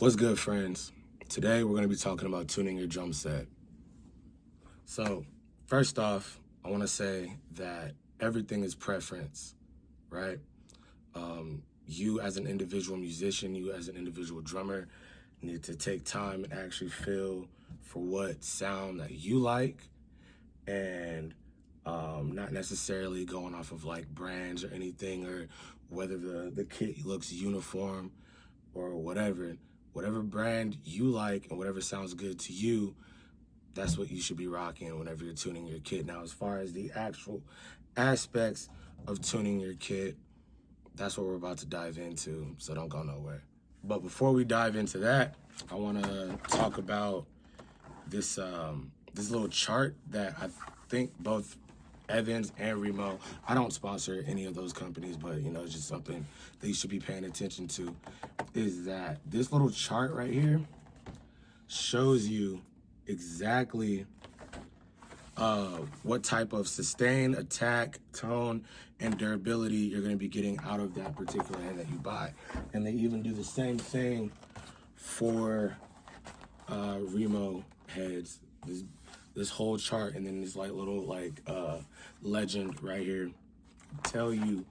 What's good, friends? Today we're going to be talking about tuning your drum set. So, first off, I want to say that everything is preference, right? You as an individual musician, you as an individual drummer, need to take time and actually feel for what sound that you like, and not necessarily going off of like brands or anything, or whether the kit looks uniform or whatever. Whatever brand you like and whatever sounds good to you, that's what you should be rocking whenever you're tuning your kit. Now, as far as the actual aspects of tuning your kit, that's what we're about to dive into, so don't go nowhere. But before we dive into that, I want to talk about this this little chart that I think both Evans and Remo, I don't sponsor any of those companies, but it's just something that you should be paying attention to, is that this little chart right here shows you exactly what type of sustain, attack, tone, and durability you're going to be getting out of that particular head that you buy. And they even do the same thing for Remo heads. This whole chart, and then this little legend right here tell you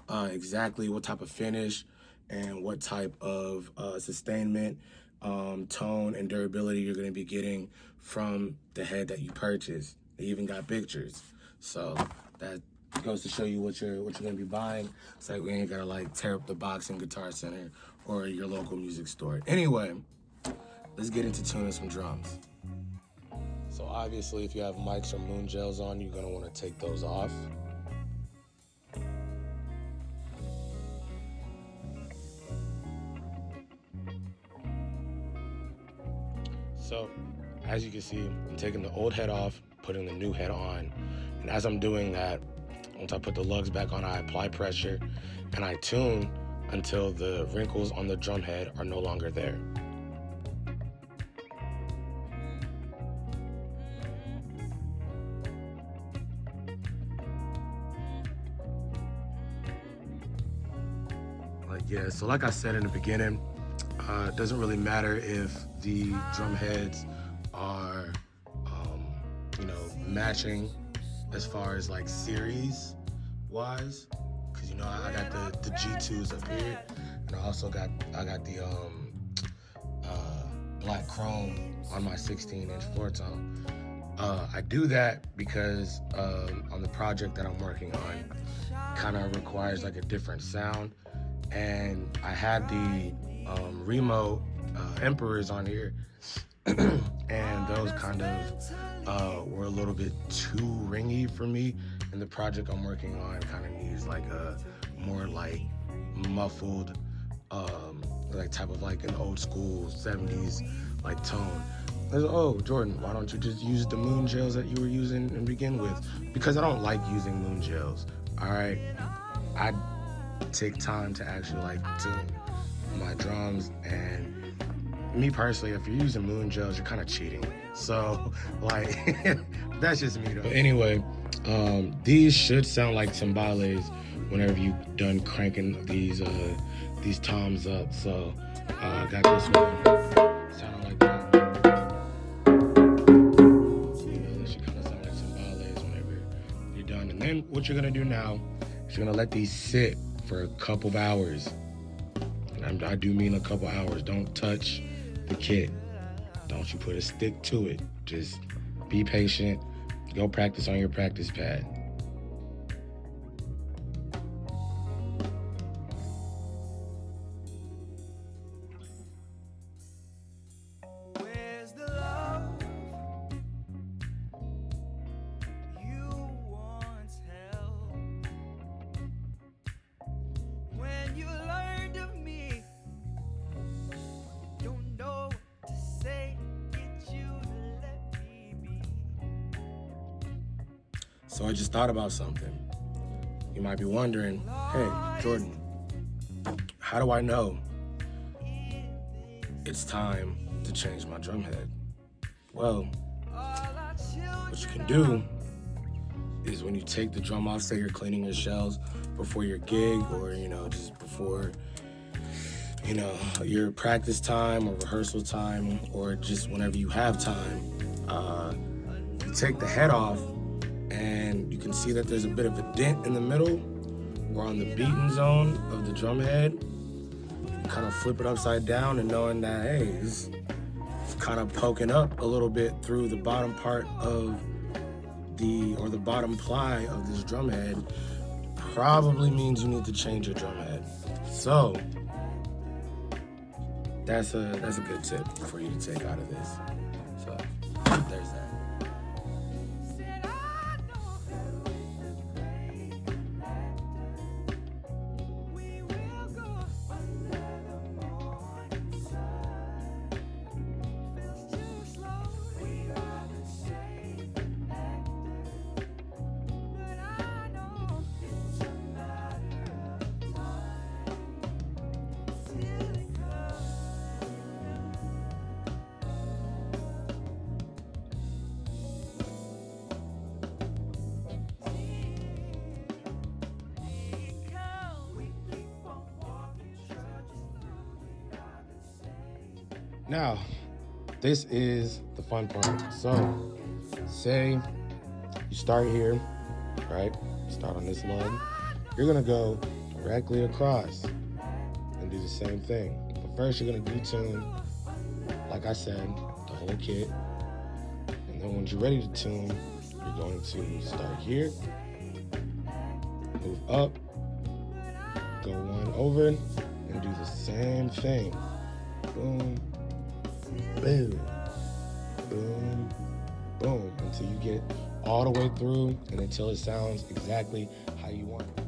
exactly what type of finish and what type of sustainment, tone, and durability you're going to be getting from the head that you purchase. They even got pictures, so that goes to show you what you're going to be buying. It's like we ain't gotta tear up the box in Guitar Center or your local music store. Anyway, let's get into tuning some drums. So obviously, if you have mics or moon gels on, you're gonna want to take those off. So, as you can see, I'm taking the old head off, putting the new head on. And as I'm doing that, once I put the lugs back on, I apply pressure and I tune until the wrinkles on the drum head are no longer there. So like I said in the beginning, it doesn't really matter if the drum heads are, matching as far as series wise, because I got the G2s up here, and I got the black chrome on my 16-inch floor tone. I do that because on the project that I'm working on, kind of requires a different sound. And I had the Remo Emperors on here, and those kind of were a little bit too ringy for me. And the project I'm working on kind of needs a more muffled, type of an old school 70s tone. I was like, oh, Jordan, why don't you just use the moon gels that you were using to begin with? Because I don't like using moon gels. All right, I take time to actually tune my drums, and me personally, if you're using moon gels, you're kind of cheating. So that's just me though. But anyway, these should sound like timbales whenever you've done cranking these toms up. So I got this one sounding like that. They should kind of sound like timbales whenever you're done. And then what you're gonna do now is you're gonna let these sit for a couple of hours. And I do mean a couple hours. Don't touch the kit. Don't you put a stick to it. Just be patient. Go practice on your practice pad. So I just thought about something. You might be wondering, hey, Jordan, how do I know it's time to change my drum head? Well, what you can do is when you take the drum off, say you're cleaning your shells before your gig, or, just before, you know, your practice time or rehearsal time, or just whenever you have time, you take the head off and you can see that there's a bit of a dent in the middle or on the beaten zone of the drum head. You kind of flip it upside down and knowing that, hey, it's kind of poking up a little bit through the bottom part of the bottom ply of this drum head probably means you need to change your drum head. So that's a good tip for you to take out of this. So there's that. Now, this is the fun part. So, say you start here, right? Start on this lug. You're gonna go directly across and do the same thing. But first, you're gonna detune, like I said, the whole kit. And then once you're ready to tune, you're going to start here, move up, go one over, and do the same thing. Boom. Boom, boom, boom, until you get all the way through and until it sounds exactly how you want it.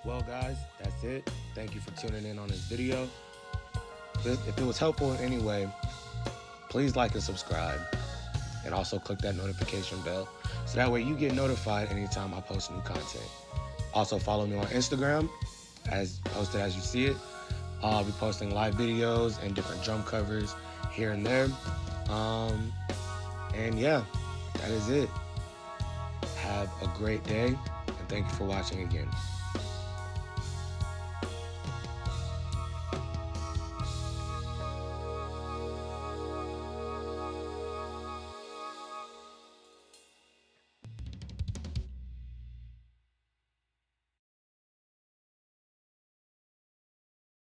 Well, guys, that's it. Thank you for tuning in on this video. If it was helpful in any way, please like and subscribe, and also click that notification bell so that way you get notified anytime I post new content. Also follow me on Instagram, as posted as you see it. I'll be posting live videos and different drum covers here and there. And yeah, that is it. Have a great day, and thank you for watching again.